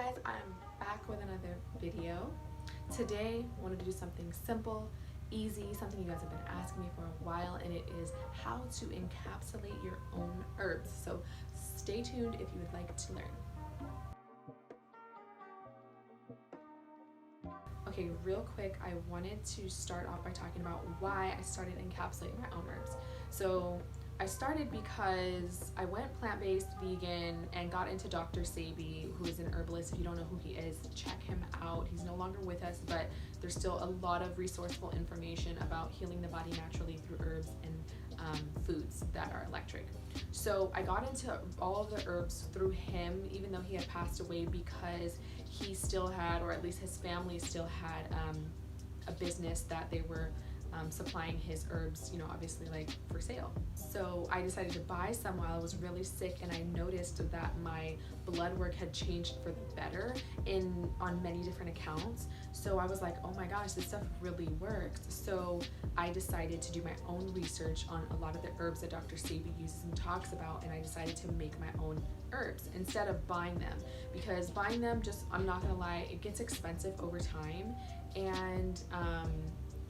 guys, I'm back with another video. Today I wanted to do something simple, easy, something you guys have been asking me for a while, and it is how to encapsulate your own herbs. So stay tuned if you would like to learn. Okay, real quick, I wanted to start off by talking about why I started encapsulating my own herbs. So I started because I went plant-based vegan and got into Dr. Sebi, who is an herbalist. If you don't know who he is, check him out. He's no longer with us, but there's still a lot of resourceful information about healing the body naturally through herbs and foods that are electric. So I got into all of the herbs through him, even though he had passed away, because he still had, or at least his family still had, a business that they were supplying his herbs, you know, obviously like for sale. So I decided to buy some while I was really sick, and I noticed that my blood work had changed for the better on many different accounts. So I was like, oh my gosh, this stuff really works. So I decided to do my own research on a lot of the herbs that Dr. Sebi uses and talks about, and I decided to make my own herbs instead of buying them, because buying them, just, I'm not gonna lie, it gets expensive over time. And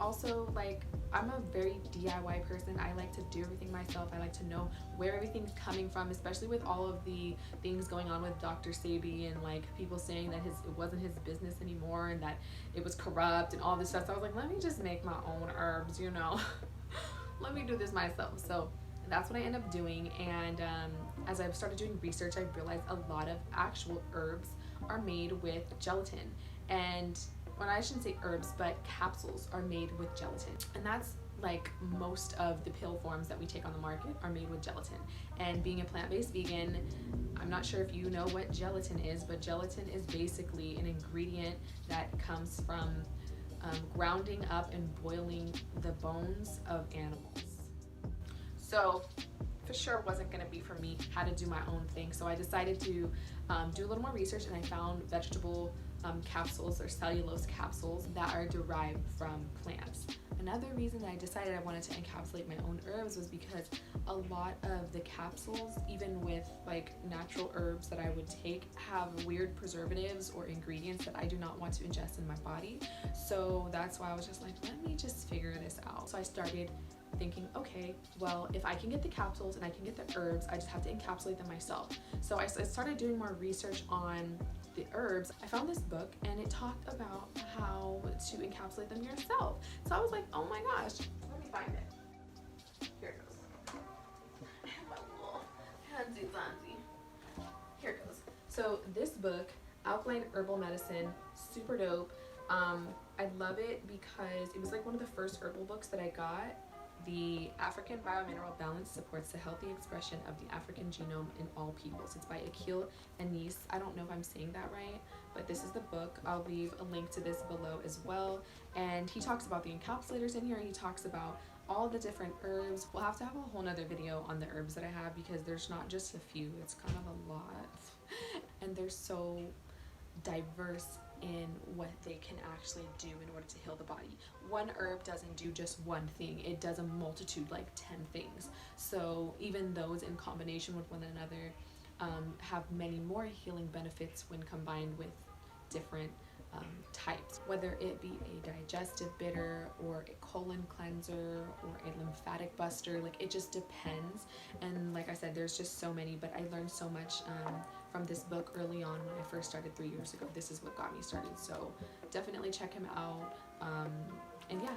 also, like, I'm a very DIY person. I like to do everything myself. I like to know where everything's coming from, especially with all of the things going on with Dr. Sebi and like people saying that it wasn't his business anymore and that it was corrupt and all this stuff. So I was like, let me just make my own herbs, you know. Let me do this myself. So that's what I end up doing. And as I've started doing research, I realized a lot of actual herbs are made with gelatin. And well, I shouldn't say herbs, but capsules are made with gelatin. And that's like most of the pill forms that we take on the market are made with gelatin. And being a plant-based vegan, I'm not sure if you know what gelatin is, but gelatin is basically an ingredient that comes from grounding up and boiling the bones of animals. So for sure wasn't going to be for me how to do my own thing. So I decided to do a little more research, and I found vegetable capsules or cellulose capsules that are derived from plants. Another reason that I decided I wanted to encapsulate my own herbs was because a lot of the capsules, even with like natural herbs that I would take, have weird preservatives or ingredients that I do not want to ingest in my body. So that's why I was just like, let me just figure this out. So I started thinking, okay, well, if I can get the capsules and I can get the herbs, I just have to encapsulate them myself. So I started doing more research on the herbs. I found this book and it talked about how to encapsulate them yourself. So I was like, oh my gosh, let me find it. Here it goes. I have my little handsy-dancy. Here it goes. So this book, Alkaline Herbal Medicine, super dope. I love it because it was like one of the first herbal books that I got. The African Biomineral Balance supports the healthy expression of the African genome in all peoples. It's by Akil Anis. I don't know if I'm saying that right, but this is the book. I'll leave a link to this below as well. And he talks about the encapsulators in here. He talks about all the different herbs. We'll have to have a whole nother video on the herbs that I have, because there's not just a few, it's kind of a lot. And they're so diverse in what they can actually do in order to heal the body. One herb doesn't do just one thing, it does a multitude, like 10 things. So even those in combination with one another have many more healing benefits when combined with different types, whether it be a digestive bitter or a colon cleanser or a lymphatic buster. Like, it just depends. And like I said, there's just so many, but I learned so much from this book early on when I first started 3 years ago. This is what got me started, so definitely check him out. And yeah,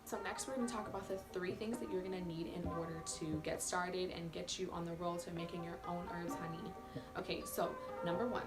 so next we're going to talk about the 3 things that you're going to need in order to get started and get you on the roll to making your own herbs, honey. Okay, so number 1.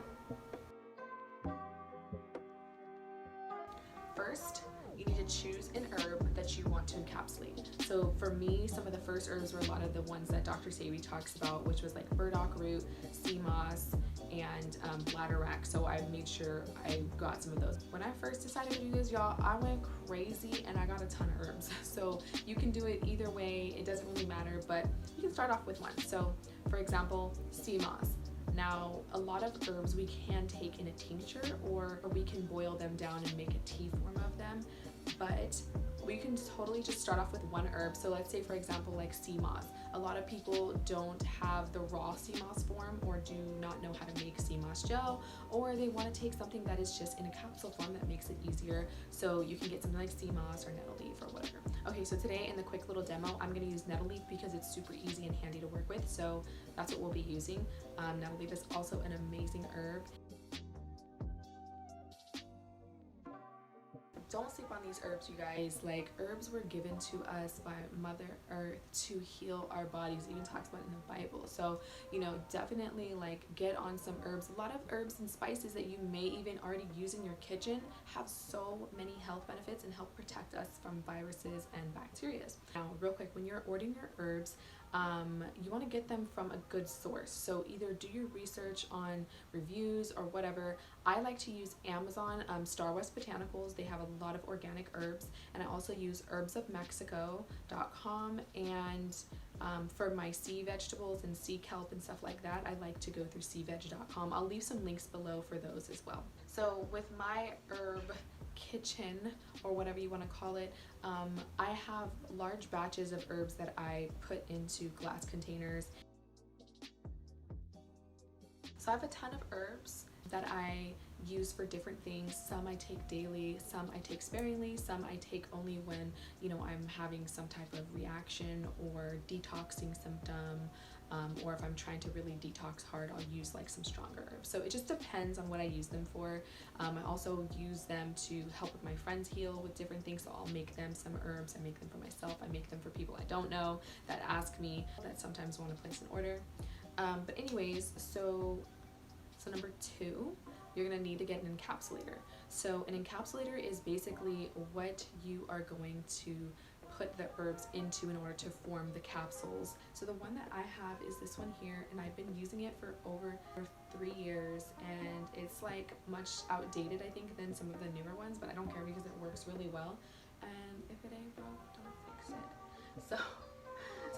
First, you need to choose an herb that you want to encapsulate. So for me, some of the first herbs were a lot of the ones that Dr. Sebi talks about, which was like burdock root, sea moss, and bladderwrack. So I made sure I got some of those. When I first decided to do this, y'all, I went crazy and I got a ton of herbs. So you can do it either way, it doesn't really matter, but you can start off with one. So for example, sea moss. Now, a lot of herbs we can take in a tincture, or we can boil them down and make a tea form of them, but we can totally just start off with one herb. So let's say, for example, like sea moss. A lot of people don't have the raw sea moss form or do not know how to make sea moss gel, or they want to take something that is just in a capsule form that makes it easier, so you can get something like sea moss or nettle leaf or whatever. Okay, so today in the quick little demo, I'm going to use nettle leaf because it's super easy and handy to work with, so that's what we'll be using. Nettle leaf is also an amazing herb. Don't sleep on these herbs, you guys. Like, herbs were given to us by Mother Earth to heal our bodies. It even talks about it in the Bible. So, you know, definitely like get on some herbs. A lot of herbs and spices that you may even already use in your kitchen have so many health benefits and help protect us from viruses and bacteria. Now, real quick, when you're ordering your herbs, you want to get them from a good source. So either do your research on reviews or whatever. I like to use Amazon, STARWEST Botanicals. They have a lot of organic herbs, and I also use herbsofmexico.com, and for my sea vegetables and sea kelp and stuff like that, I like to go through seaveg.com. I'll leave some links below for those as well. So with my herb kitchen, or whatever you want to call it, I have large batches of herbs that I put into glass containers. So I have a ton of herbs that I use for different things. Some I take daily, some I take sparingly, some I take only when, you know, I'm having some type of reaction or detoxing symptom, or if I'm trying to really detox hard, I'll use like some stronger herbs. So it just depends on what I use them for. I also use them to help with my friends heal with different things, so I'll make them some herbs. I make them for myself, I make them for people I don't know that ask me, that sometimes want to place an order. But anyways, so number 2, you're going to need to get an encapsulator. So an encapsulator is basically what you are going to put the herbs into in order to form the capsules. So the one that I have is this one here, and I've been using it for over 3 years, and it's like much outdated, I think, than some of the newer ones, but I don't care because it works really well. And if it ain't broke, don't fix it. So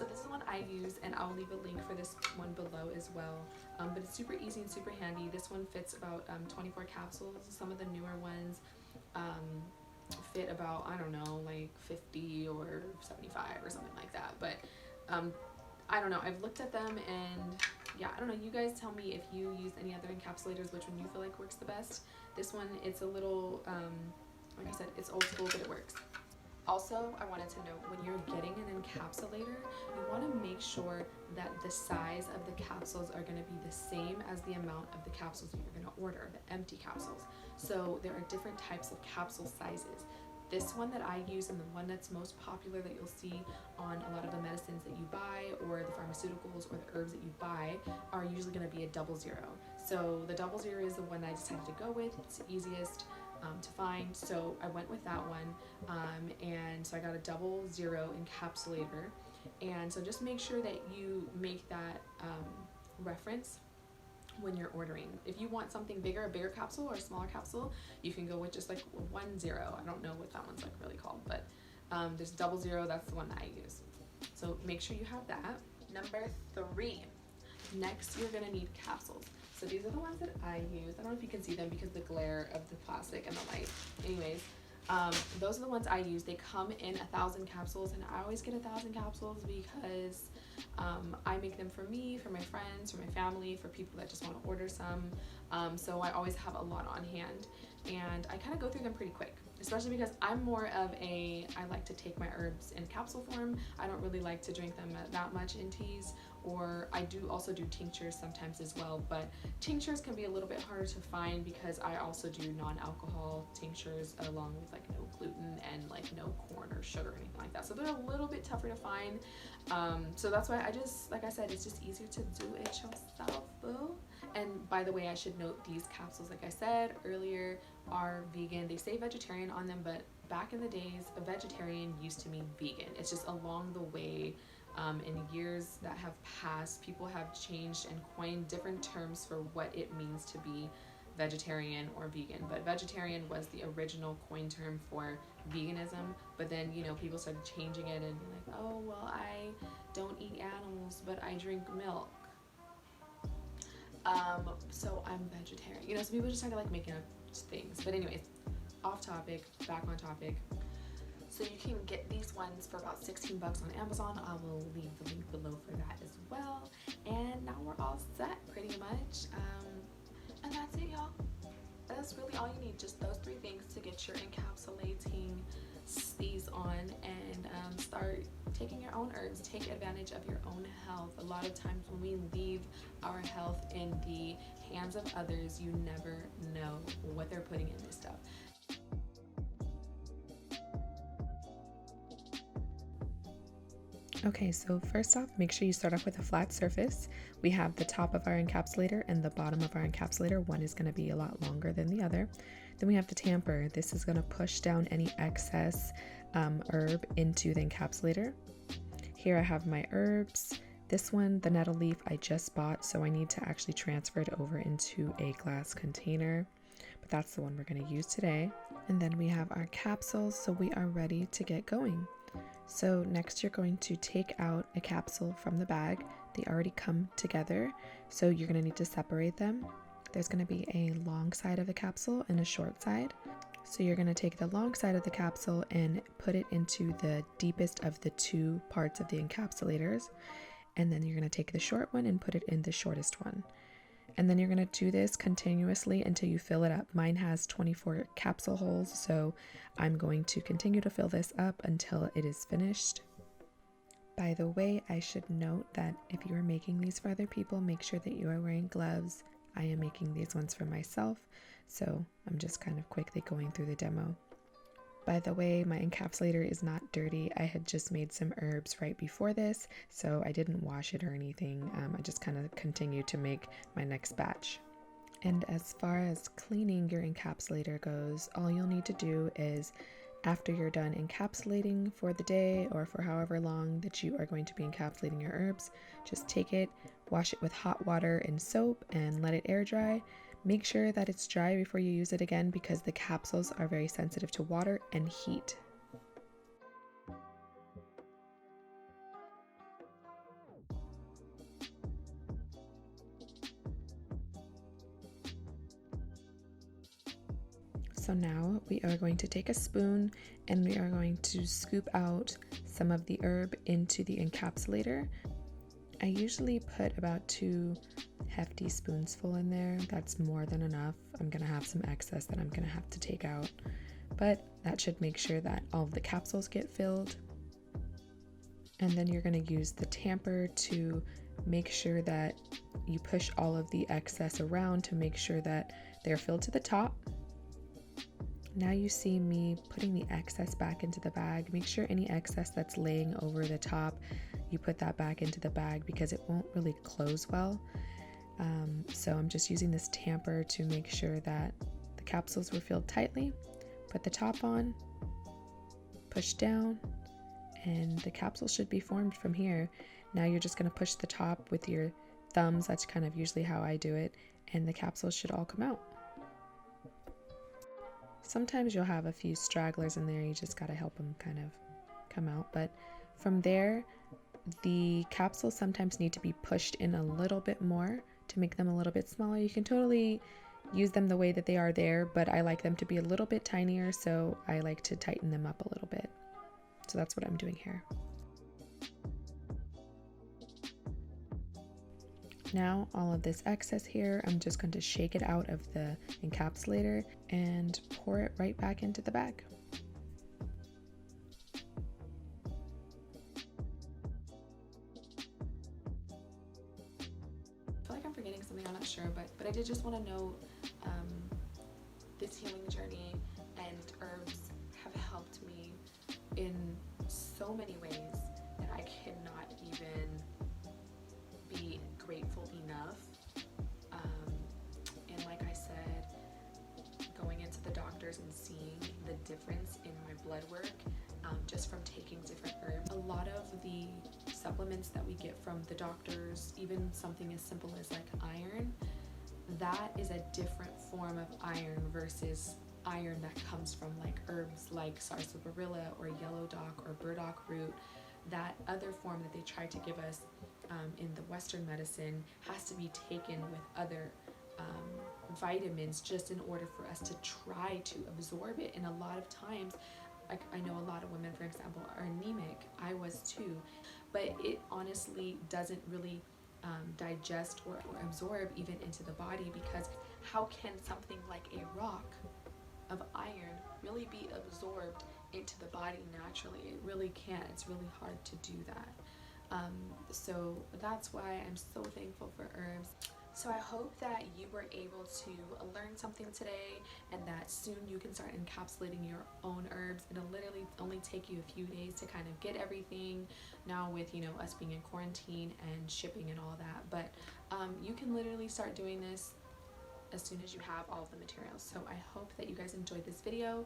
this is the one I use, and I'll leave a link for this one below as well. But it's super easy and super handy. This one fits about 24 capsules. Some of the newer ones fit about, I don't know, like 50 or 75 or something like that. But I don't know. I've looked at them, and yeah, I don't know. You guys tell me if you use any other encapsulators, which one you feel like works the best. This one, it's a little, like I said, it's old school, but it works. Also, I wanted to note, when you're getting an encapsulator, you want to make sure that the size of the capsules are going to be the same as the amount of the capsules that you're going to order, the empty capsules. So there are different types of capsule sizes. This one that I use, and the one that's most popular that you'll see on a lot of the medicines that you buy, or the pharmaceuticals or the herbs that you buy, are usually going to be a 00. So the 00 is the one I decided to go with. It's the easiest to find, so I went with that one, and so I got a 00 encapsulator. And so just make sure that you make that reference when you're ordering. If you want something bigger, a bigger capsule or a smaller capsule, you can go with just like 10. I don't know what that one's like really called, but there's 00, that's the one that I use. So make sure you have that. Number 3, next you're gonna need capsules. So these are the ones that I use. I don't know if you can see them because of the glare of the plastic and the light. Anyways, those are the ones I use. They come in 1,000 capsules, and I always get 1,000 capsules because I make them for me, for my friends, for my family, for people that just want to order some. So I always have a lot on hand, and I kind of go through them pretty quick, especially because I'm more of I like to take my herbs in capsule form. I don't really like to drink them that much in teas, or I do also do tinctures sometimes as well, but tinctures can be a little bit harder to find because I also do non-alcohol tinctures along with like no gluten and like no corn or sugar or anything like that, so they're a little bit tougher to find. So that's why I just, like I said, it's just easier to do it yourself, boo. And by the way, I should note, these capsules, like I said earlier, are vegan. They say vegetarian on them, but back in the days, a vegetarian used to mean vegan. It's just along the way, in years that have passed, people have changed and coined different terms for what it means to be vegetarian or vegan. But vegetarian was the original coined term for veganism, but then, you know, people started changing it and being like, oh, well, I don't eat animals, but I drink milk, so I'm vegetarian. You know, so people just started like making up things. But anyways, off topic, back on topic. So you can get these ones for about 16 bucks on Amazon. I will leave the link below for that as well. And now we're all set pretty much. And that's it, y'all. That's really all you need, just those 3 things to get your encapsulating these on and start taking your own herbs. Take advantage of your own health. A lot of times when we leave our health in the hands of others, you never know what they're putting in this stuff. Okay, so first off, make sure you start off with a flat surface. We have the top of our encapsulator and the bottom of our encapsulator. One is going to be a lot longer than the other. Then we have the tamper. This is going to push down any excess herb into the encapsulator. Here I have my herbs. This one, the nettle leaf, I just bought, so I need to actually transfer it over into a glass container. But that's the one we're going to use today. And then we have our capsules, so we are ready to get going. So next you're going to take out a capsule from the bag. They already come together, so you're going to need to separate them. There's going to be a long side of the capsule and a short side. So you're going to take the long side of the capsule and put it into the deepest of the 2 parts of the encapsulators. And then you're going to take the short one and put it in the shortest one. And then you're going to do this continuously until you fill it up. Mine has 24 capsule holes, so I'm going to continue to fill this up until it is finished. By the way, I should note that if you are making these for other people, make sure that you are wearing gloves. I am making these ones for myself, so I'm just kind of quickly going through the demo. By the way, my encapsulator is not dirty. I had just made some herbs right before this, so I didn't wash it or anything. I just kind of continued to make my next batch. And as far as cleaning your encapsulator goes, all you'll need to do is, after you're done encapsulating for the day or for however long that you are going to be encapsulating your herbs, just take it, wash it with hot water and soap, and let it air dry. Make sure that it's dry before you use it again because the capsules are very sensitive to water and heat. So now we are going to take a spoon and we are going to scoop out some of the herb into the encapsulator. I usually put about 2 hefty spoonsful in there. That's more than enough. I'm gonna have some excess that I'm gonna have to take out, but that should make sure that all of the capsules get filled. And then you're gonna use the tamper to make sure that you push all of the excess around to make sure that they're filled to the top. Now you see me putting the excess back into the bag. Make sure any excess that's laying over the top, you put that back into the bag because it won't really close well. So I'm just using this tamper to make sure that the capsules were filled tightly. Put the top on, push down, and the capsule should be formed from here. Now you're just going to push the top with your thumbs. That's kind of usually how I do it, and the capsules should all come out. Sometimes you'll have a few stragglers in there. You just got to help them kind of come out. But from there, the capsules sometimes need to be pushed in a little bit more to make them a little bit smaller. You can totally use them the way that they are there, but I like them to be a little bit tinier, so I like to tighten them up a little bit. So that's what I'm doing here. Now all of this excess here, I'm just going to shake it out of the encapsulator and pour it right back into the bag. I feel like I'm forgetting something, I'm not sure, but I did just want to note this healing journey and herbs have helped me in so many ways that I cannot even be grateful enough. And like I said, going into the doctors and seeing the difference in my blood work just from taking different herbs. A lot of the supplements that we get from the doctors, even something as simple as like iron, that is a different form of iron versus iron that comes from like herbs like sarsaparilla or yellow dock or burdock root. That other form that they try to give us in the Western medicine has to be taken with other vitamins just in order for us to try to absorb it. And a lot of times like I know a lot of women, for example, are anemic. I was too, but it honestly doesn't really digest or absorb even into the body, because how can something like a rock of iron really be absorbed into the body naturally? It really can't. It's really hard to do that. So that's why I'm so thankful for herbs. So I hope that you were able to learn something today, and that soon you can start encapsulating your own herbs. It'll literally only take you a few days to kind of get everything now with, you know, us being in quarantine and shipping and all that. But you can literally start doing this as soon as you have all of the materials. So I hope that you guys enjoyed this video.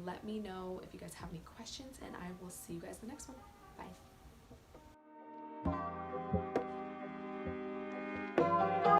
Let me know if you guys have any questions, and I will see you guys in the next one. Bye.